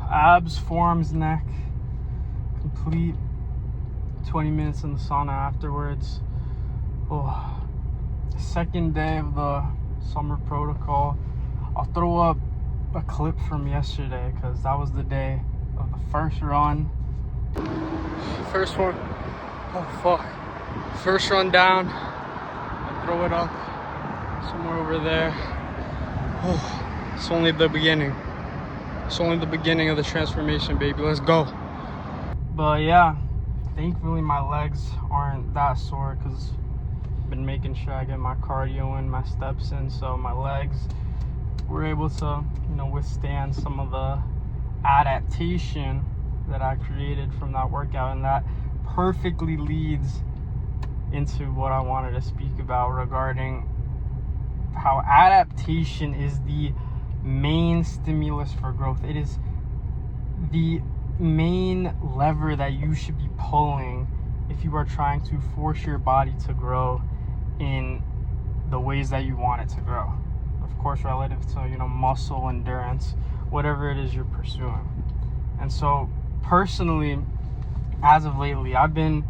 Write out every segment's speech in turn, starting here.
abs, forearms, neck, complete. 20 minutes in the sauna afterwards. Oh, second day of the summer protocol. I'll throw up a clip from yesterday because that was the day of the first run. First one. Oh fuck. First run down. I throw it up somewhere over there. Oh, it's only the beginning. It's only the beginning of the transformation, baby. Let's go. But yeah, thankfully my legs aren't that sore because I've been making sure I get my cardio in, my steps in, so my legs were able to, withstand some of the adaptation that I created from that workout, and that perfectly leads into what I wanted to speak about regarding how adaptation is the main stimulus for growth. It is the main lever that you should be pulling if you are trying to force your body to grow in the ways that you want it to grow. Of course, relative to, muscle endurance, whatever it is you're pursuing. And so personally, as of lately, I've been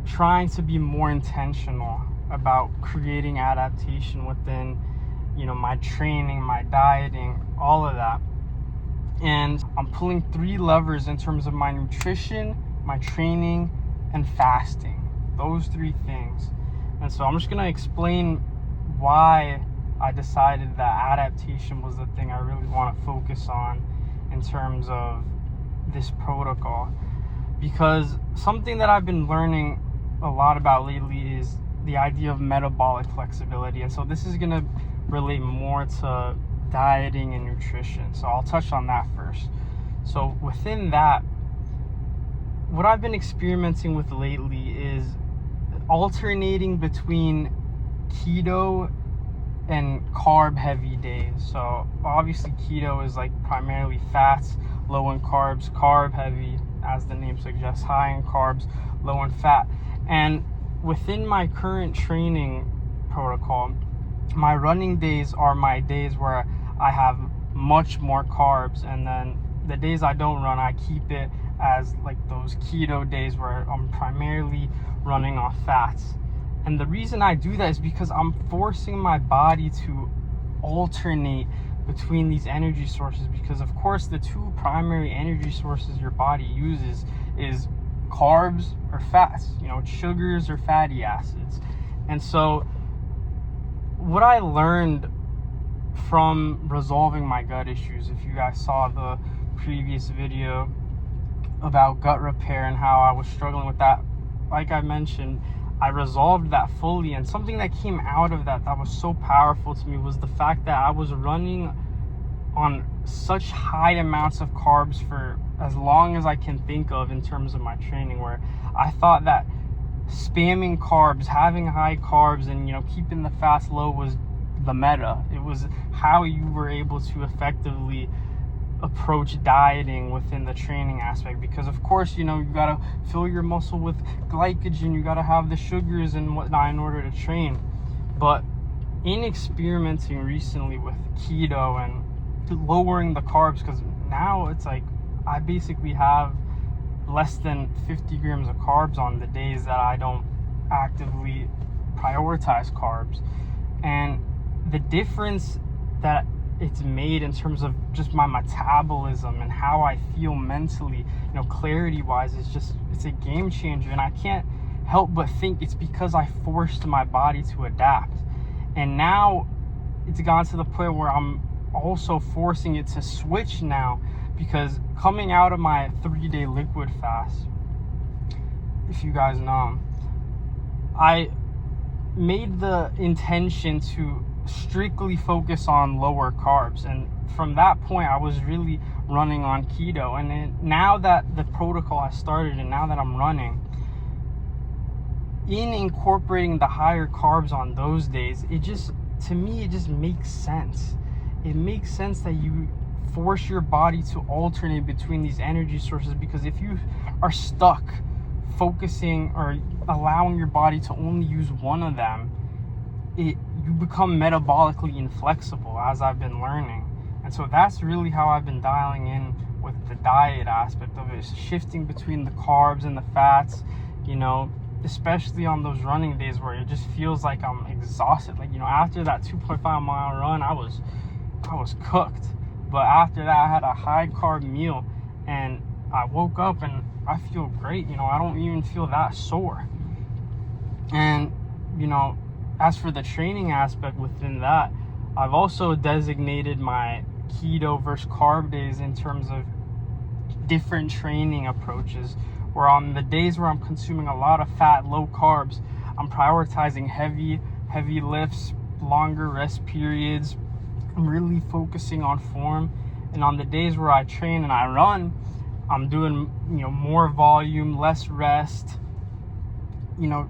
trying to be more intentional about creating adaptation within, my training, my dieting, all of that. And I'm pulling 3 levers in terms of my nutrition, my training, and fasting. Those 3 things. And so I'm just going to explain why I decided that adaptation was the thing I really want to focus on in terms of this protocol. Because something that I've been learning a lot about lately is the idea of metabolic flexibility. And so this is going to relate more to dieting and nutrition. So I'll touch on that first. So within that, what I've been experimenting with lately is alternating between keto and carb heavy days. So obviously keto is like primarily fats, low in carbs, carb heavy, as the name suggests, high in carbs, low in fat. And within my current training protocol, my running days are my days where I have much more carbs, and then the days I don't run, I keep it as like those keto days where I'm primarily running off fats. And the reason I do that is because I'm forcing my body to alternate between these energy sources, because of course the 2 primary energy sources your body uses is carbs or fats, sugars or fatty acids. And so what I learned from resolving my gut issues, if you guys saw the previous video about gut repair and how I was struggling with that, like I mentioned, I resolved that fully. And something that came out of that was so powerful to me was the fact that I was running on such high amounts of carbs for as long as I can think of in terms of my training, where I thought that spamming carbs, having high carbs, and keeping the fats low was the meta. It was how you were able to effectively approach dieting within the training aspect, because of course you gotta fill your muscle with glycogen, you gotta have the sugars and whatnot in order to train. But in experimenting recently with keto and lowering the carbs, because now it's like I basically have less than 50 grams of carbs on the days that I don't actively prioritize carbs. And the difference that it's made in terms of just my metabolism and how I feel mentally, clarity wise, it's a game changer. And I can't help but think it's because I forced my body to adapt. And now it's gone to the point where I'm also forcing it to switch now, because coming out of my 3-day liquid fast, if you guys know, I made the intention to strictly focus on lower carbs, and from that point I was really running on keto. And then now that the protocol has started and now that I'm running, in incorporating the higher carbs on those days, to me it just makes sense. It makes sense that you force your body to alternate between these energy sources, because if you are stuck focusing or allowing your body to only use one of them, you become metabolically inflexible, as I've been learning. And so that's really how I've been dialing in with the diet aspect of it, shifting between the carbs and the fats, you know, especially on those running days where it just feels like I'm exhausted. Like, you know, after that 2.5 mile run, I was cooked. But after that, I had a high carb meal and I woke up and I feel great. You know, I don't even feel that sore. And, you know, as for the training aspect within that, I've also designated my keto versus carb days in terms of different training approaches, where on the days where I'm consuming a lot of fat, low carbs, I'm prioritizing heavy lifts, longer rest periods. I'm really focusing on form. And on the days where I train and I run, I'm doing, you know, more volume, less rest, you know,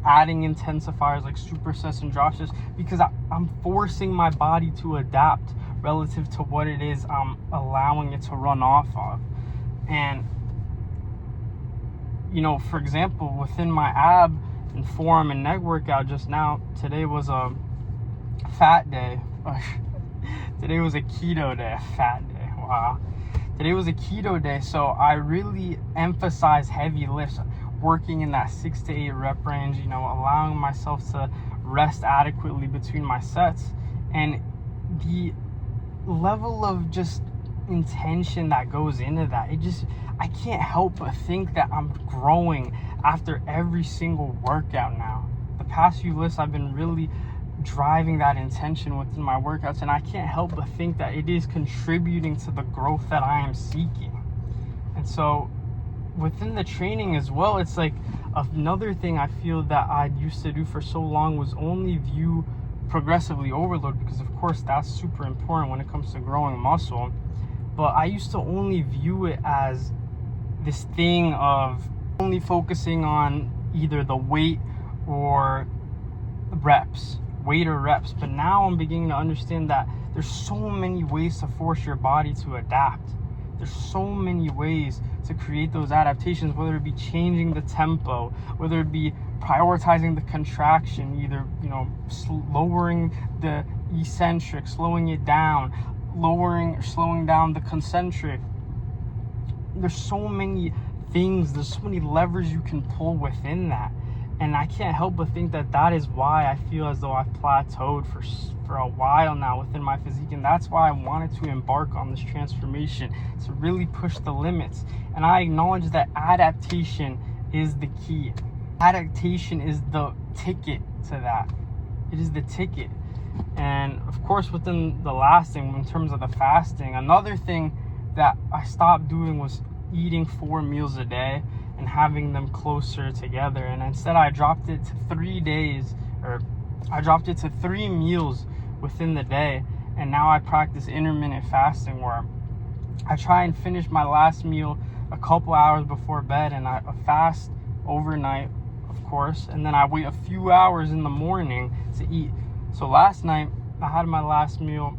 adding intensifiers like supersets and dropsets, because I'm forcing my body to adapt relative to what it is I'm allowing it to run off of. And, you know, for example, within my ab and forearm and neck workout just now, today was a fat day. Today was a keto day, a fat day. Wow. Today was a keto day, so I really emphasize heavy lifts, working in that 6 to 8 rep range, you know, allowing myself to rest adequately between my sets. And the level of just intention that goes into that, I can't help but think that I'm growing after every single workout now. The past few lifts, I've been really driving that intention within my workouts, and I can't help but think that it is contributing to the growth that I am seeking. And so within the training as well, it's like another thing I feel that I used to do for so long was only view progressively overload, because of course that's super important when it comes to growing muscle. But I used to only view it as this thing of only focusing on either the weight or reps. But now I'm beginning to understand that there's so many ways to force your body to adapt. There's so many ways to create those adaptations, whether it be changing the tempo, whether it be prioritizing the contraction, either, you know, lowering the eccentric, slowing it down, lowering or slowing down the concentric. There's so many things, there's so many levers you can pull within that. And I can't help but think that that is why I feel as though I've plateaued for a while now within my physique. And that's why I wanted to embark on this transformation, to really push the limits. And I acknowledge that adaptation is the key. Adaptation is the ticket to that. It is the ticket. And of course, within the last thing, in terms of the fasting, another thing that I stopped doing was eating 4 meals a day and having them closer together. And instead I dropped it to 3 days, or I dropped it to 3 meals within the day. And now I practice intermittent fasting, where I try and finish my last meal a couple hours before bed, and I fast overnight, of course, and then I wait a few hours in the morning to eat. So last night I had my last meal.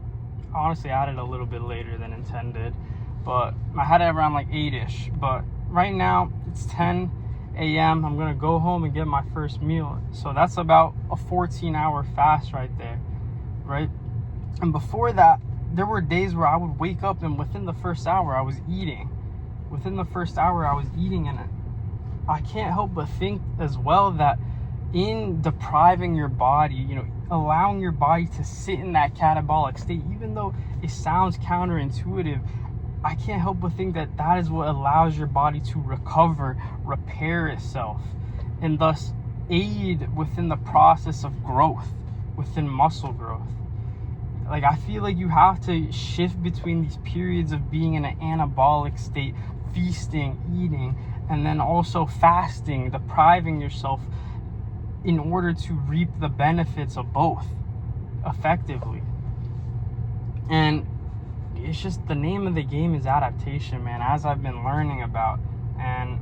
Honestly, I had it a little bit later than intended, but I had it around like 8ish. But right now it's 10 a.m. I'm gonna go home and get my first meal. So that's about a 14-hour fast right there, right? And before that, there were days where I would wake up and within the first hour I was eating. And I can't help but think as well that in depriving your body, you know, allowing your body to sit in that catabolic state, even though it sounds counterintuitive, I can't help but think that that is what allows your body to recover, repair itself, and thus aid within the process of growth, within muscle growth. Like, I feel like you have to shift between these periods of being in an anabolic state, feasting, eating, and then also fasting, depriving yourself, in order to reap the benefits of both effectively. And it's just, the name of the game is adaptation, man, as I've been learning about. And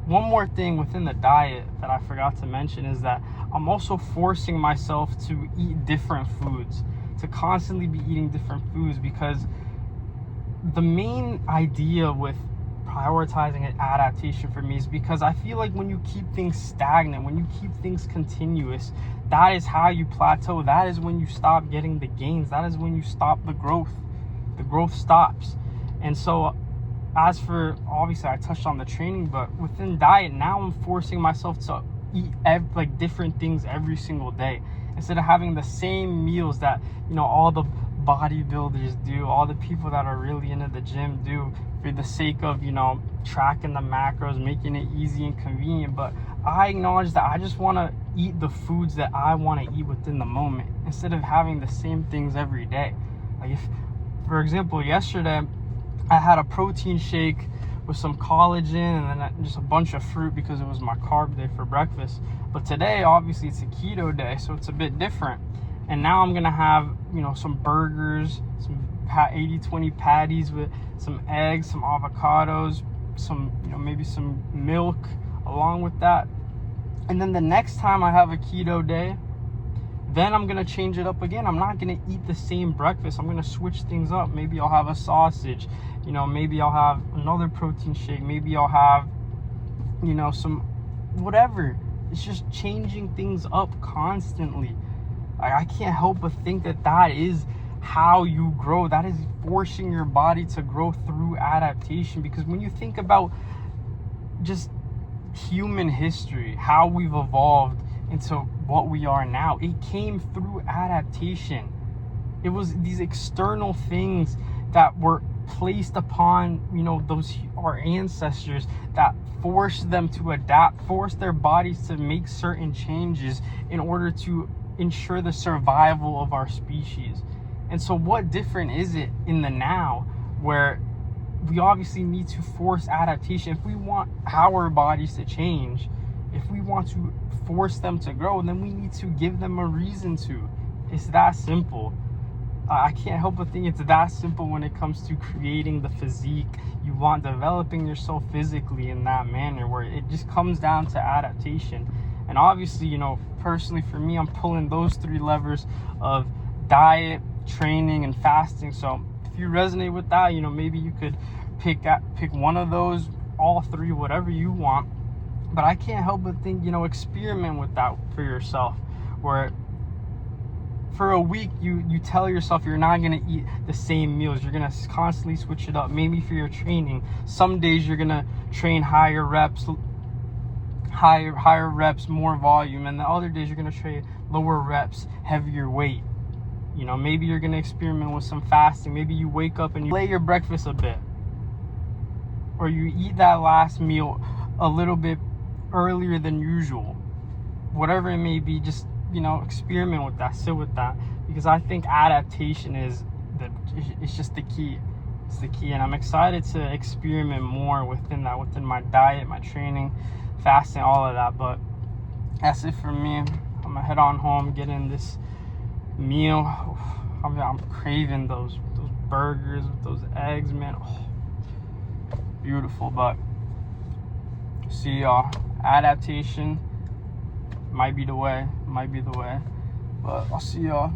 one more thing within the diet that I forgot to mention is that I'm also forcing myself to eat different foods, to constantly be eating different foods, because the main idea with prioritizing an adaptation for me is because I feel like when you keep things stagnant, when you keep things continuous, that is how you plateau. That is when you stop getting the gains. That is when you stop the growth. The growth stops. And so as for, obviously I touched on the training, but within diet, now I'm forcing myself to eat like different things every single day, instead of having the same meals that, you know, all the bodybuilders do, all the people that are really into the gym do, for the sake of, you know, tracking the macros, making it easy and convenient. But I acknowledge that I just want to eat the foods that I want to eat within the moment, instead of having the same things every day. Like, if, for example, yesterday I had a protein shake with some collagen and then just a bunch of fruit because it was my carb day for breakfast. But today, obviously, it's a keto day, so it's a bit different. And now I'm gonna have, you know, some burgers, some 80-20 patties with some eggs, some avocados, some, you know, maybe some milk along with that. And then the next time I have a keto day, then I'm gonna change it up again. I'm not gonna eat the same breakfast. I'm gonna switch things up. Maybe I'll have a sausage, you know, maybe I'll have another protein shake, maybe I'll have, you know, some whatever. It's just changing things up constantly. I can't help but think that that is how you grow. That is forcing your body to grow through adaptation. Because when you think about just human history, how we've evolved into what we are now, it came through adaptation. It was these external things that were placed upon, you know, those, our ancestors, that forced them to adapt, forced their bodies to make certain changes in order to ensure the survival of our species. And so what different is it in the now, where we obviously need to force adaptation? If we want our bodies to change, if we want to force them to grow, then we need to give them a reason to. It's that simple. I can't help but think it's that simple when it comes to creating the physique you want, developing yourself physically in that manner, where it just comes down to adaptation. And obviously, you know, personally for me, I'm pulling those three levers of diet, training, and fasting. So if you resonate with that, you know, maybe you could pick one of those, all three, whatever you want. But I can't help but think, you know, experiment with that for yourself, where for a week you tell yourself you're not going to eat the same meals. You're going to constantly switch it up. Maybe for your training, some days you're going to train higher reps, more volume, and the other days you're going to train lower reps, heavier weight. You know, maybe you're going to experiment with some fasting. Maybe you wake up and you delay your breakfast a bit, or you eat that last meal a little bit earlier than usual. Whatever it may be, just, you know, experiment with that, sit with that, because I think adaptation it's just the key. It's the key, and I'm excited to experiment more within that, within my diet, my training, fasting, all of that. But that's it for me. I'm gonna head on home, get in this meal. I'm craving those burgers with those eggs, man. Oh, beautiful. But see y'all. Adaptation might be the way. But I'll see y'all.